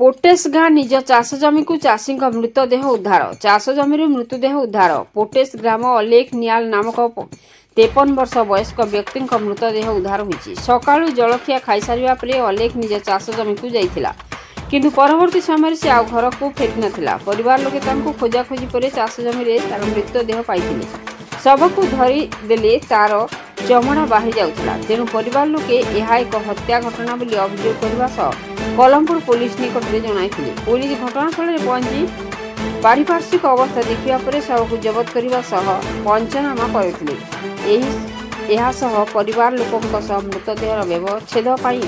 Potash गाँ निज चाष जमी को चाषी मृतदेह उद्धार चाष जमी मृतदेह उद्धार पोटेस ग्राम अलेख नियाल नामक 53 वर्ष वयस्क व्यक्ति मृतदेह उद्धार होती सकाळु जलखिया खाई सारिबा परे अलेख निज चाष जमी को जाइथिला किंतु परवर्ती समय से आउ घर को फेरी नथिला परिवार लोके तांको खोजाखोजी पर चाष जमी रे तार मृतदेह पाइथिले शव को धरी देले तार चमड़ा बाहरी जाउथिला तेणु परिवार लोके एहा एक हत्या घटना बोली अभियोग करबा सह कलमपुर पुलिस निकट में जनाइथिले पुलिस घटनास्थल में पहुंची पारिपार्श्विक अवस्था देखिबा परे शव को जबत करबा सह पंचनामा करथिले एहा सह परिवार लोकक सह मृतदेहर व्यवच्छेद पाई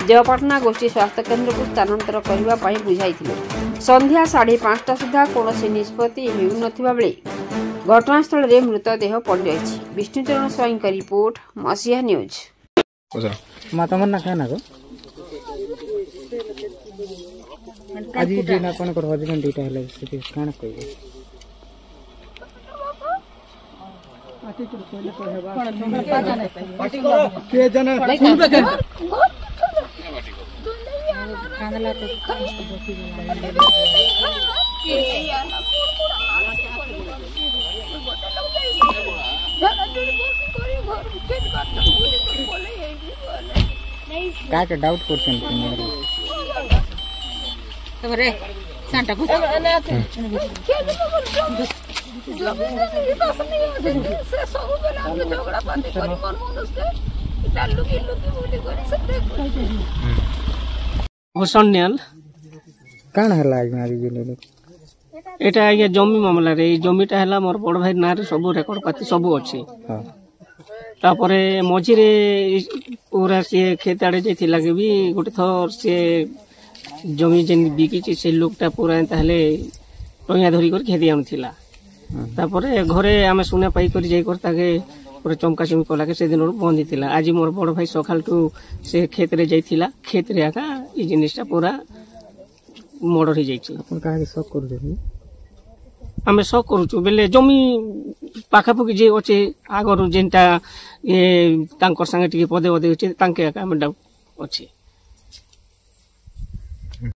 देवपाटना गोष्ठी स्वास्थ्य केन्द्र को स्थानांतर करबा पाई बुझाइथिले संध्या 5:30 सुधा कोनोसी निष्पत्ति हेउ नथिबा बेले घटनास्थल में मृतदेह पड़ जाइछि विष्णुचरण स्वाई का रिपोर्ट मसिया न्यूज माता मन ना को आज दिन अपन को हजबैंड दुटा हले से काना कहबे के जने फूल पे कांदला तो का के डाउट करछन तबरे सांटा को भूषण नियाल कान हला आज बिले एटा आगे जमी मामला रे जमीटा हला मोर बड़ भाई ना रे सब रेकॉर्ड पाती सब अछि हां तापरे मझी रे पूरा से खेत आड़े जाइथिला के भी गोटे थर से जमी जेन बिकी से लोकटा पूरा ताहले टया धरी कर खेती आनुथिला तापरे घरे आमे सुने पाई कर जाई कर ताके पूरा चमका चमकी कला के से दिन बंद थिला आज मोर बड़ भाई सकाल टू से खेत रे जाइथिला खेत रे आका ई जिनिसटा पूरा मर्डर हो जाइछि अपन काहे के शक कर देनी आमे शक करूछु बेले जमी पाखापुकी जे अछि आगर जेनटा ए तांकर संगे टिके पदे पदे अछि तांके आका आमे डाउट अछि।